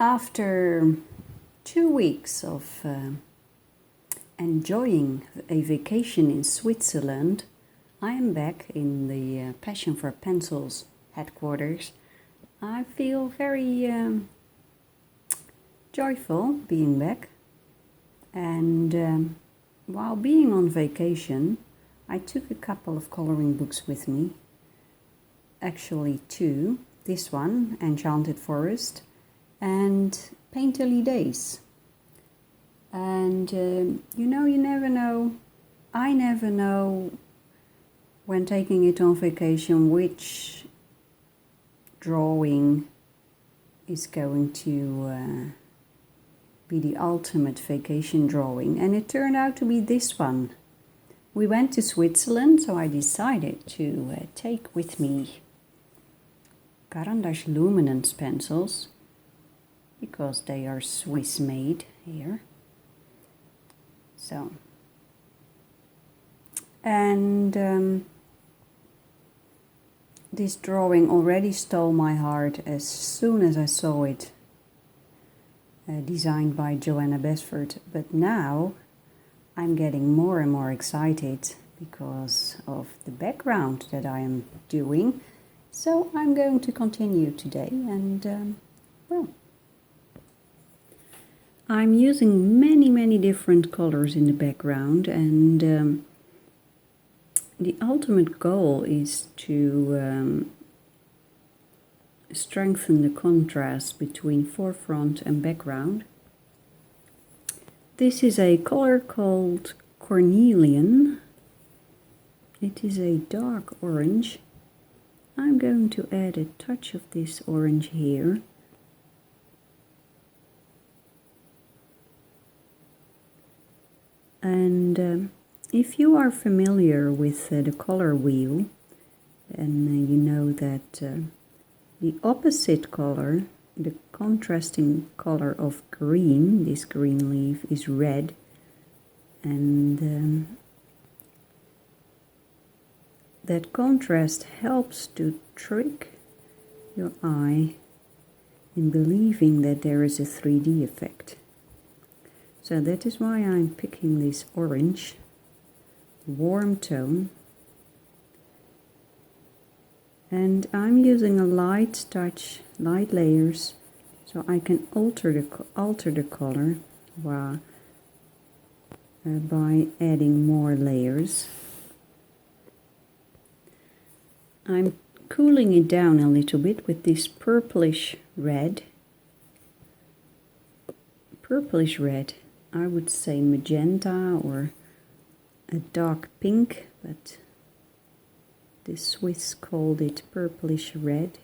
After 2 weeks of enjoying a vacation in Switzerland, I am back in the Passion for Pencils headquarters. I feel very joyful being back, and while being on vacation I took a couple of coloring books with me, actually two. This one, Enchanted Forest, and Painterly Days. And you never know, I never know when taking it on vacation which drawing is going to be the ultimate vacation drawing, and it turned out to be this one. We went to Switzerland, so I decided to take with me Caran Luminance Pencils, because they are Swiss made here. So, and this drawing already stole my heart as soon as I saw it, designed by Joanna Besford. But now I'm getting more and more excited because of the background that I am doing. So I'm going to continue today, and well, I'm using many different colors in the background, and the ultimate goal is to strengthen the contrast between foreground and background. This is a color called Cornelian. It is a dark orange. I'm going to add a touch of this orange here. And if you are familiar with the color wheel, then you know that the opposite color, the contrasting color of green, this green leaf, is red, and that contrast helps to trick your eye in believing that there is a 3D effect. So that is why I'm picking this orange, warm tone, and I'm using a light touch, light layers, so I can alter the color by adding more layers. I'm cooling it down a little bit with this purplish red. I would say magenta or a dark pink, but the Swiss called it purplish red.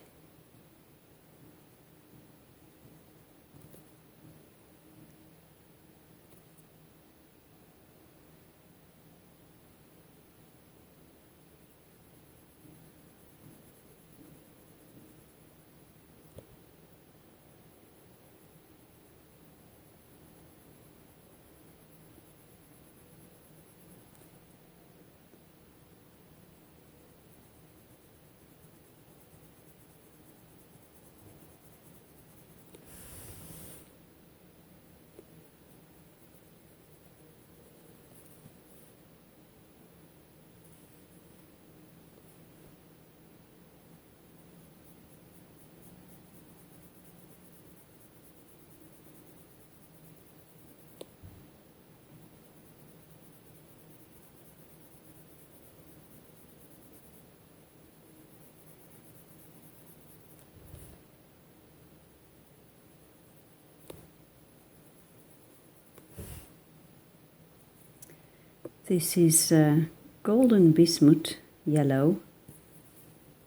This is golden bismuth yellow.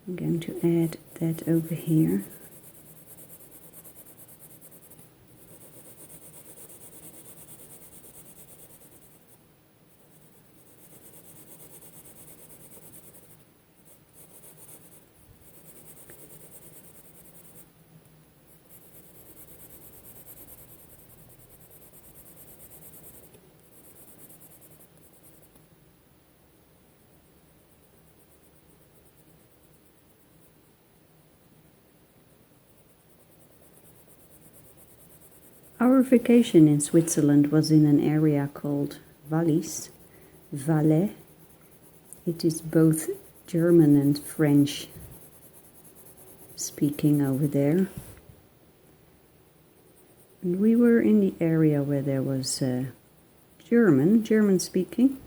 I'm going to add that over here. Our vacation in Switzerland was in an area called Valais. It is both German and French speaking over there. And we were in the area where there was German speaking.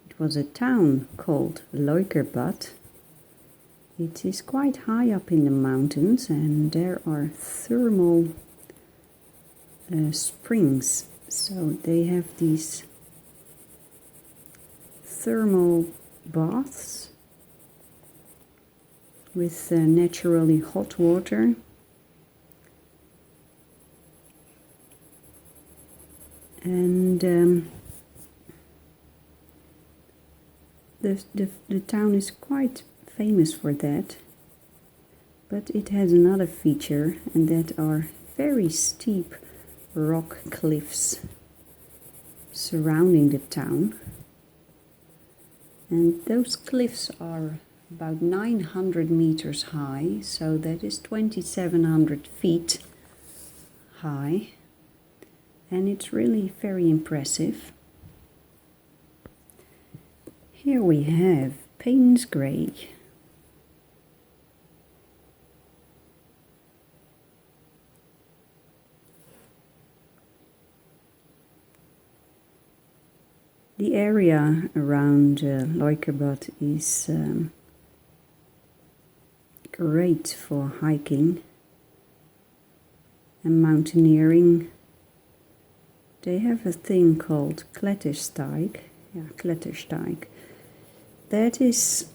It was a town called Leukerbad. It is quite high up in the mountains, and there are thermal springs. So they have these thermal baths with naturally hot water. And the town is quite famous for that, but it has another feature, and that are very steep rock cliffs surrounding the town. And those cliffs are about 900 meters high, so that is 2,700 feet high. And it's really very impressive. Here we have Payne's Grey. The area around Leukerbad is great for hiking and mountaineering. They have a thing called Klettersteig. Yeah, Klettersteig. That is,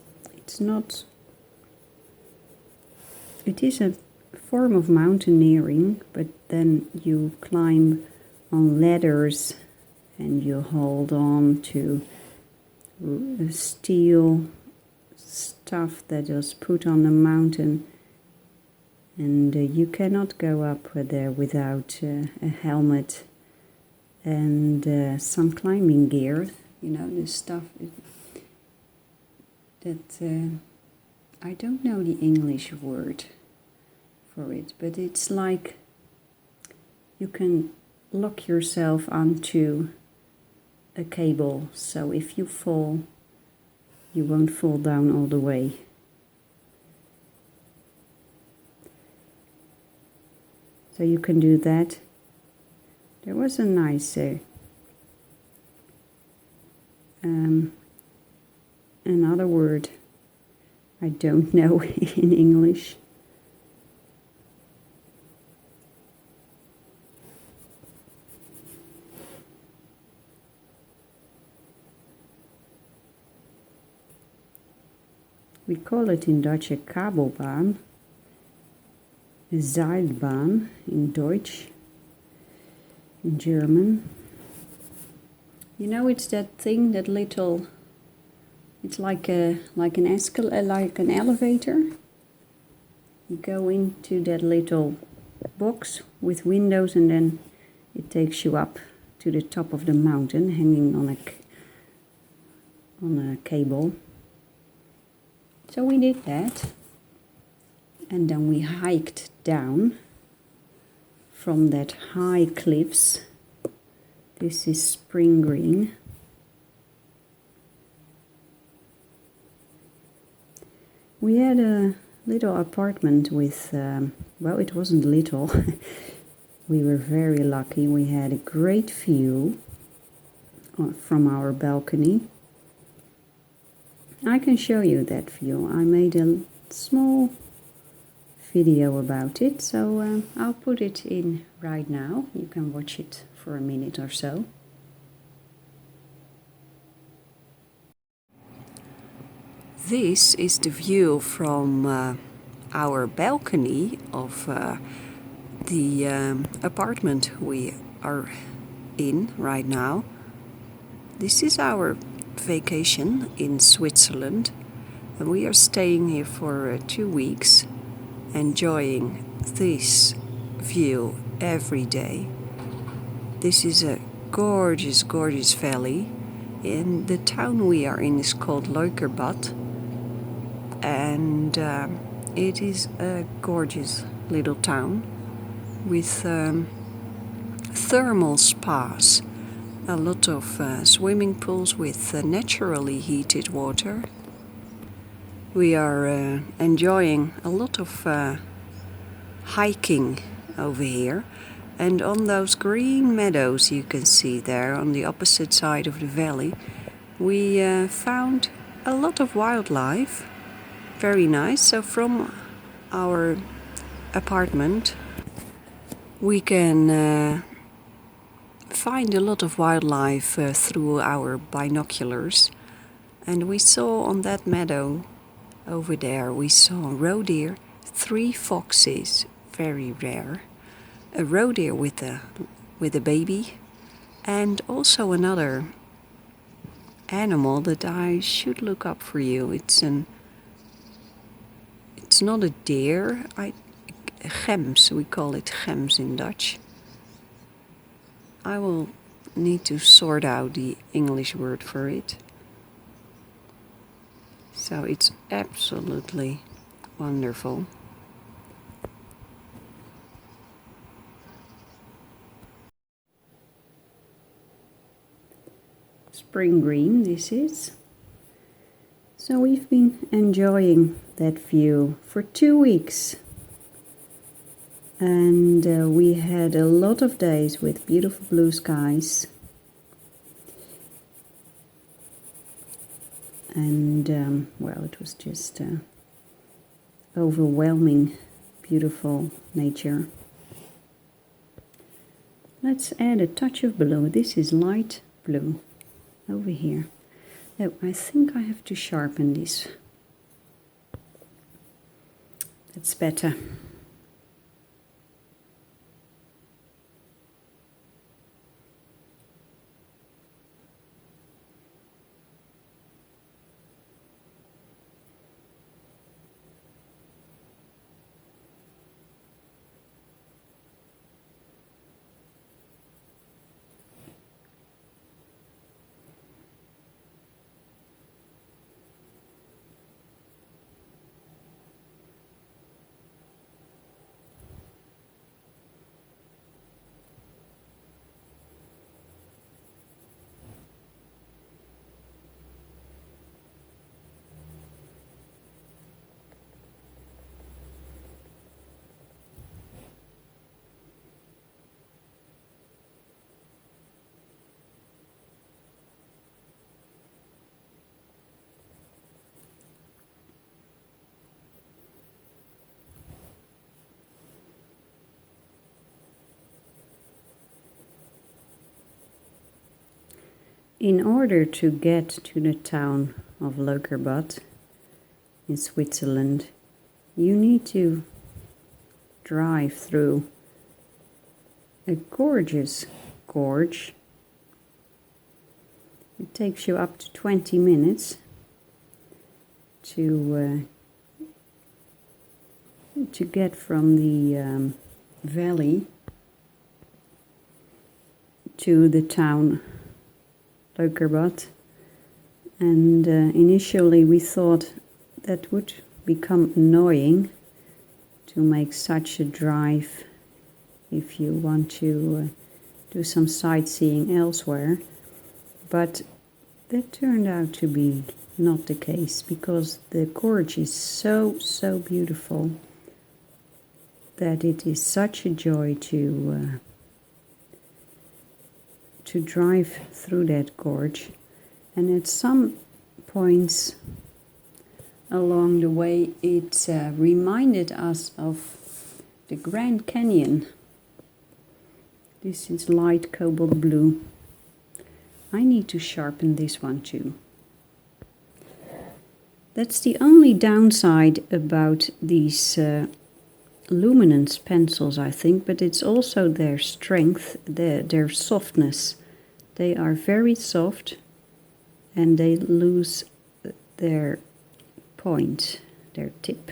it is a form of mountaineering, but then you climb on ladders and you hold on to steel stuff that is put on the mountain, and you cannot go up there without a helmet and some climbing gear. You know, this stuff that I don't know the English word for it, but it's like you can lock yourself onto a cable, so if you fall, you won't fall down all the way. So you can do that. There was a nice another word I don't know in English. We call it in Dutch a Kabelbahn, a Seilbahn in Deutsch, in German. You know, it's that thing, that little, it's like an elevator. You go into that little box with windows, and then it takes you up to the top of the mountain, hanging on a cable. So we did that, and then we hiked down from that high cliffs. This is Spring Green. We had a little apartment with, well, it wasn't little. We were very lucky. We had a great view from our balcony. I can show you that view. I made a small video about it, so I'll put it in right now. You can watch it for a minute or so. This is the view from our balcony of the apartment we are in right now. This is our vacation in Switzerland, and we are staying here for 2 weeks, enjoying this view every day. This is a gorgeous valley, and the town we are in is called Leukerbad, and it is a gorgeous little town with thermal spas. A lot of swimming pools with naturally heated water. We are enjoying a lot of hiking over here, and on those green meadows you can see there on the opposite side of the valley, we found a lot of wildlife. Very nice. So from our apartment we can find a lot of wildlife through our binoculars, and we saw on that meadow over there, we saw roe deer, 3 foxes, very rare, a roe deer with a baby, and also another animal that I should look up for you. It's not a deer, gems, we call it gems in Dutch. I will need to sort out the English word for it. So it's absolutely wonderful. Spring green this is. So we've been enjoying that view for 2 weeks. And we had a lot of days with beautiful blue skies. And well, it was just overwhelming, beautiful nature. Let's add a touch of blue. This is light blue over here. Oh, I think I have to sharpen this. That's better. In order to get to the town of Leukerbad in Switzerland, you need to drive through a gorgeous gorge. It takes you up to 20 minutes to get from the valley to the town Leukerbad, and initially we thought that would become annoying to make such a drive if you want to do some sightseeing elsewhere, but that turned out to be not the case, because the gorge is so beautiful that it is such a joy to drive through that gorge. And at some points along the way it reminded us of the Grand Canyon. This is light cobalt blue. I need to sharpen this one too. That's the only downside about these Luminance pencils, I think, but it's also their strength, their softness. They are very soft and they lose their point, their tip,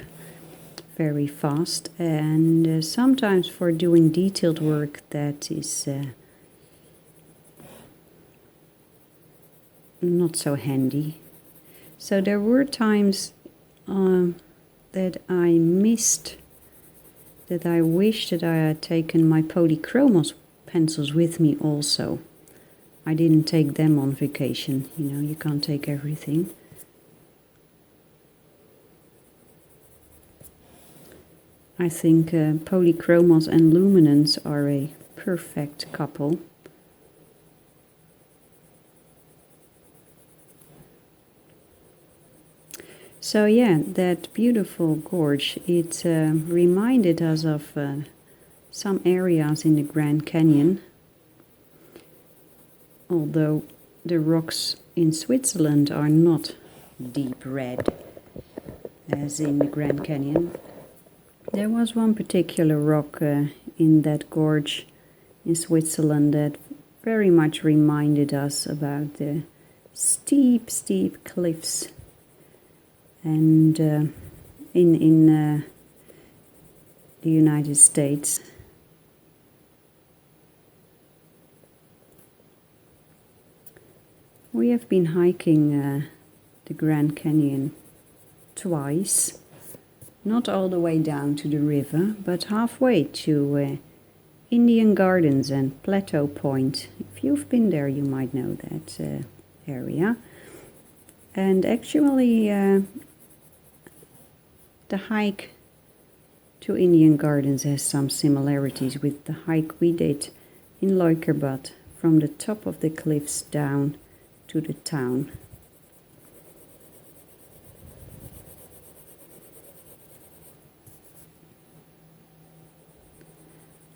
very fast, and sometimes for doing detailed work that is not so handy. So there were times that I missed, that I wished that I had taken my polychromos pencils with me also. I didn't take them on vacation, you know, you can't take everything. I think Polychromos and Luminance are a perfect couple. So yeah, that beautiful gorge, it reminded us of some areas in the Grand Canyon. Although the rocks in Switzerland are not deep red as in the Grand Canyon. There was one particular rock in that gorge in Switzerland that very much reminded us about the steep cliffs. And in the United States. We have been hiking the Grand Canyon twice, not all the way down to the river, but halfway to Indian Gardens and Plateau Point. If you've been there, you might know that area. And actually, the hike to Indian Gardens has some similarities with the hike we did in Leukerbad, from the top of the cliffs down to the town.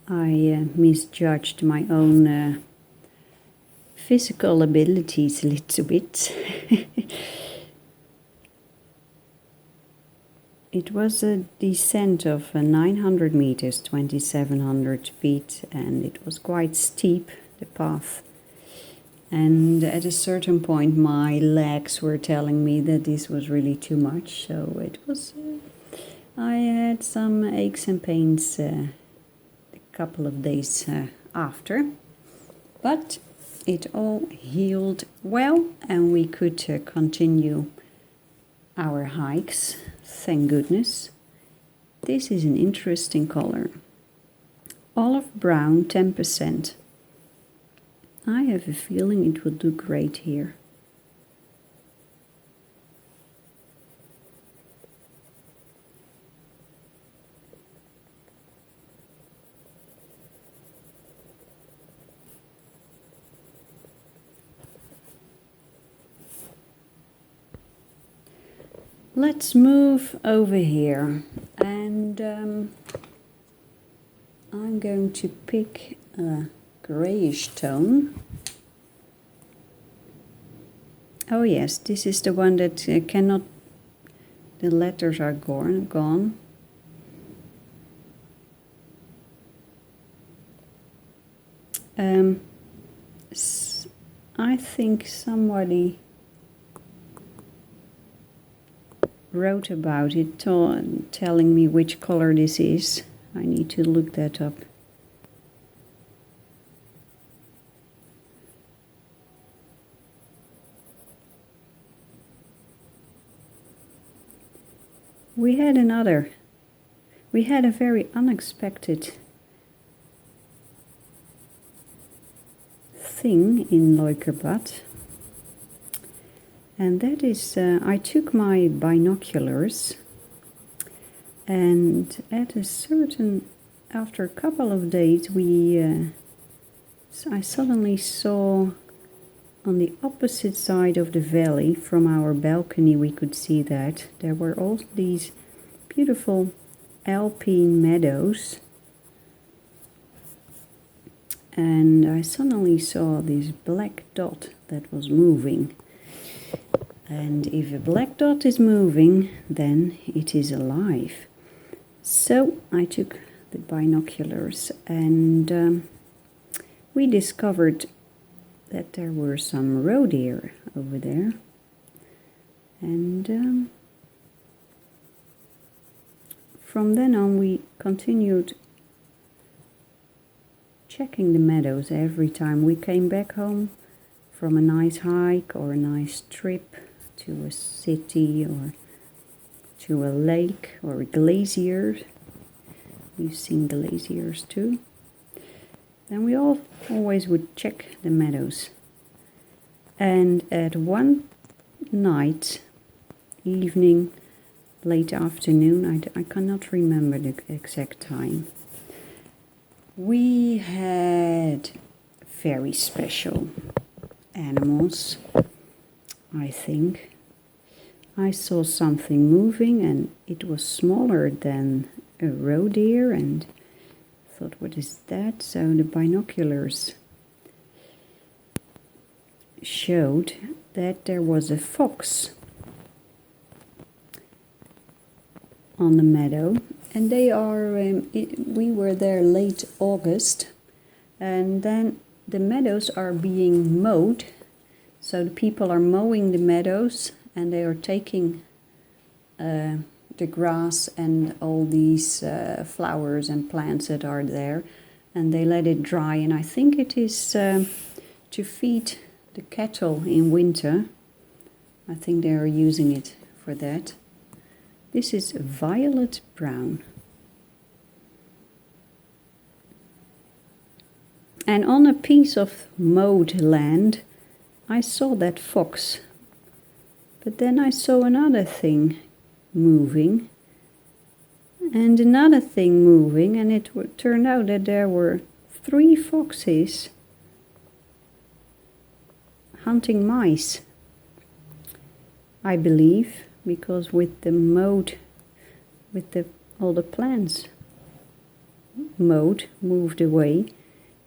I misjudged my own physical abilities a little bit. It was a descent of 900 meters, 2,700 feet, and it was quite steep, the path. And at a certain point my legs were telling me that this was really too much, so it was, I had some aches and pains a couple of days after, but it all healed well and we could continue our hikes, thank goodness. This is an interesting color. Olive brown, 10%. I have a feeling it will do great here. Let's move over here, and I'm going to pick a grayish tone. Oh yes, this is the one that cannot, the letters are gone. I think somebody wrote about it, telling me which color this is. I need to look that up. We had a very unexpected thing in Leukerbad. And that is, I took my binoculars, and after a couple of days, I suddenly saw on the opposite side of the valley, from our balcony we could see that, there were all these beautiful alpine meadows. And I suddenly saw this black dot that was moving. And if a black dot is moving, then it is alive. So I took the binoculars, and we discovered that there were some roe deer over there. And from then on we continued checking the meadows every time we came back home from a nice hike or a nice trip to a city or to a lake or a glacier. We've seen glaciers too. and we always would check the meadows. And at one night, evening, late afternoon, I cannot remember the exact time, we had very special animals, I think. I saw something moving and it was smaller than a roe deer, and thought, what is that? So the binoculars showed that there was a fox on the meadow, and they are, we were there late August, and then the meadows are being mowed, so the people are mowing the meadows and they are taking the grass and all these flowers and plants that are there, and they let it dry, and I think it is to feed the cattle in winter. I think they are using it for that. This is violet brown. And on a piece of mowed land, I saw that fox. But then I saw another thing moving, and another thing moving, and it turned out that there were 3 foxes hunting mice, I believe, because with the mowed, with all the plants moved away,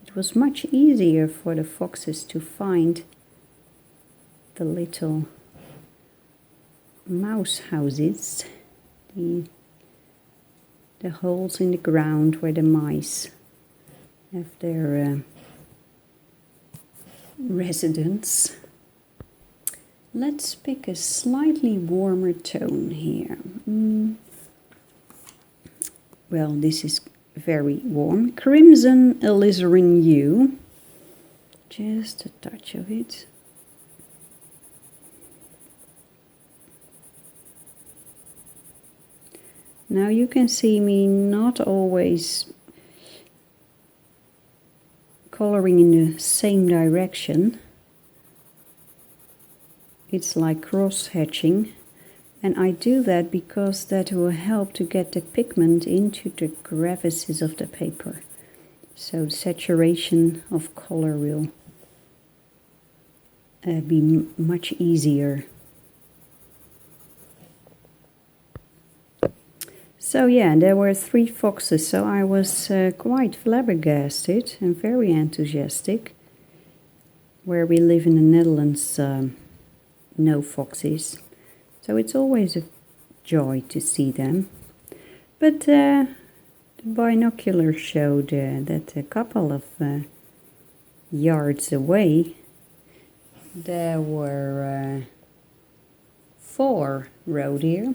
it was much easier for the foxes to find the little mouse houses, the holes in the ground where the mice have their residence. Let's pick a slightly warmer tone here. Well, this is very warm. Crimson alizarin hue. Just a touch of it. Now you can see me not always coloring in the same direction. It's like cross-hatching, and I do that because that will help to get the pigment into the crevices of the paper. So saturation of color will be much easier. So yeah, there were 3 foxes, so I was quite flabbergasted and very enthusiastic. Where we live in the Netherlands, no foxes, so it's always a joy to see them. But the binoculars showed that a couple of yards away there were 4 roe deer,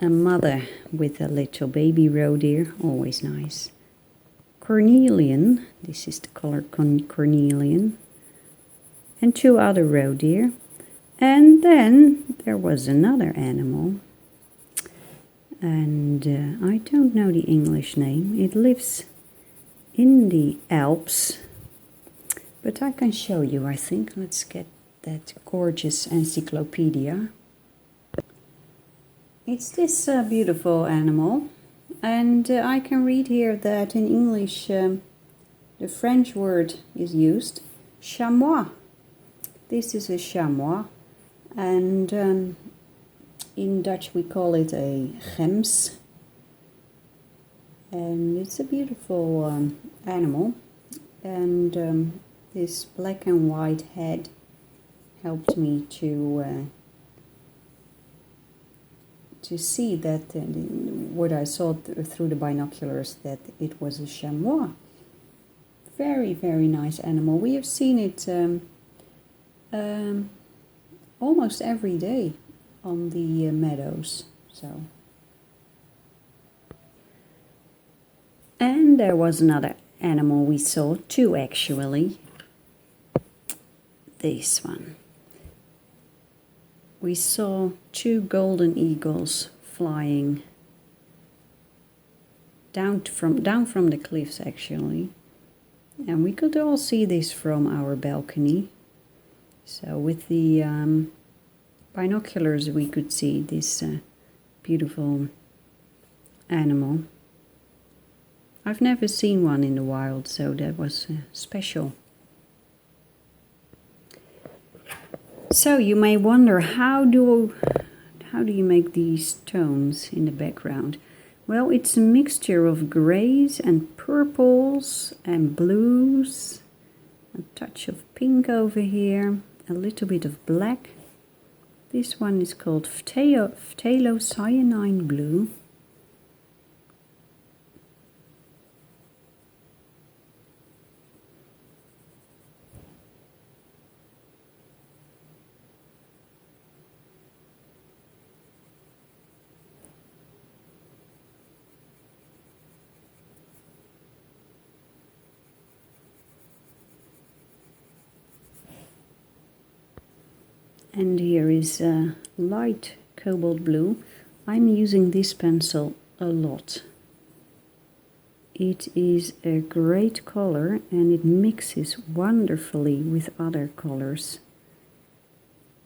a mother with a little baby roe deer, always nice. Cornelian, this is the color cornelian, and 2 other roe deer. And then there was another animal, and I don't know the English name. It lives in the Alps, but I can show you, I think. Let's get that Gorges encyclopedia. It's this beautiful animal, and I can read here that in English the French word is used, chamois. This is a chamois, and in Dutch we call it a gems, and it's a beautiful animal, and this black and white head helped me to see that what I saw through the binoculars, that it was a chamois. Very, very nice animal. We have seen it almost every day on the meadows. So, and there was another animal we saw, 2 actually. This one. We saw 2 golden eagles flying down from the cliffs actually, and we could all see this from our balcony. So with the binoculars we could see this beautiful animal. I've never seen one in the wild, so that was special. So you may wonder, how do you make these tones in the background? Well, it's a mixture of grays and purples and blues, a touch of pink over here, a little bit of black. This one is called phthalocyanine blue. And here is light cobalt blue. I'm using this pencil a lot. It is a great color and it mixes wonderfully with other colors.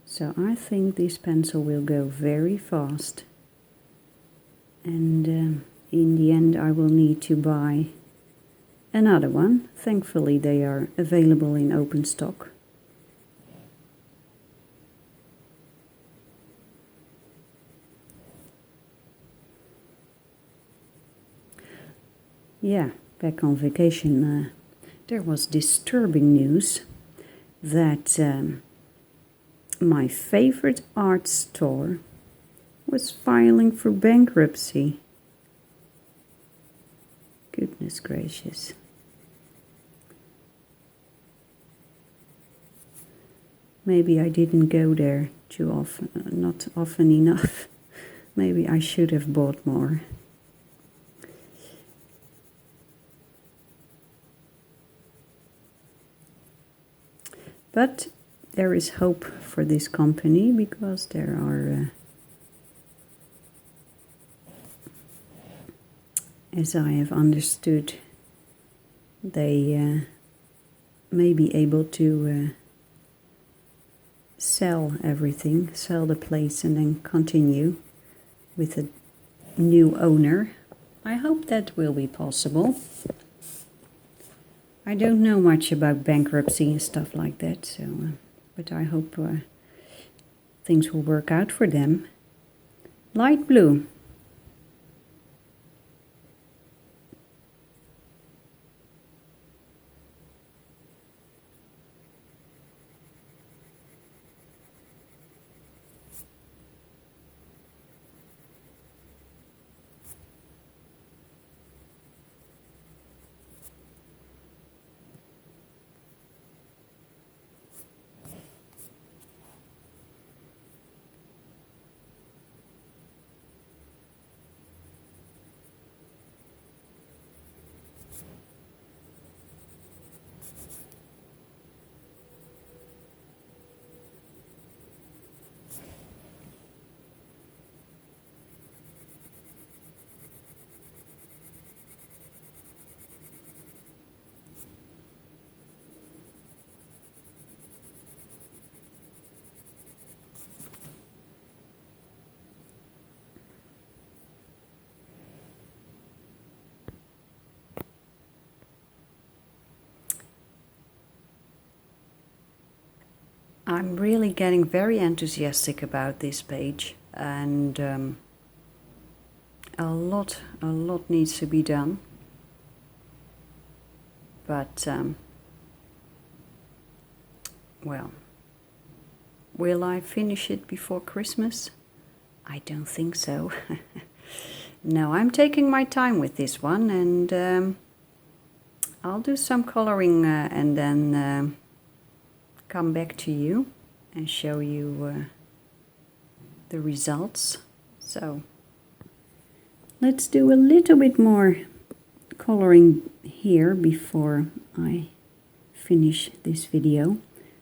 So I think this pencil will go very fast. And in the end I will need to buy another one. Thankfully they are available in open stock. Yeah, back on vacation, there was disturbing news that my favorite art store was filing for bankruptcy. Goodness gracious. Maybe I didn't go there too often, not often enough. Maybe I should have bought more. But there is hope for this company because there are, as I have understood, they may be able to sell everything, sell the place and then continue with a new owner. I hope that will be possible. I don't know much about bankruptcy and stuff like that, so but I hope things will work out for them. Light blue. I'm really getting very enthusiastic about this page, and a lot needs to be done. But well, will I finish it before Christmas? I don't think so. No, I'm taking my time with this one, and I'll do some coloring and then come back to you and show you the results. So let's do a little bit more coloring here before I finish this video.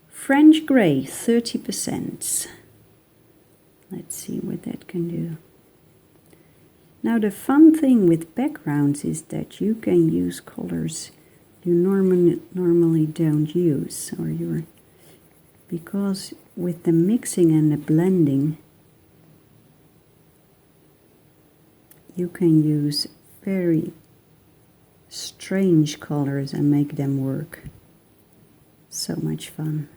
French Grey 30%. Let's see what that can do. Now the fun thing with backgrounds is that you can use colors you normally don't use, because with the mixing and the blending you can use very strange colors and make them work. So much fun.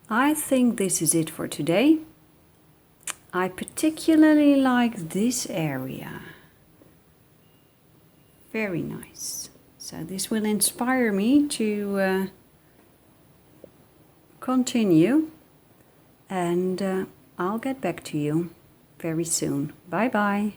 I think this is it for today. I particularly like this area. Very nice. So this will inspire me to continue, and I'll get back to you very soon. Bye bye.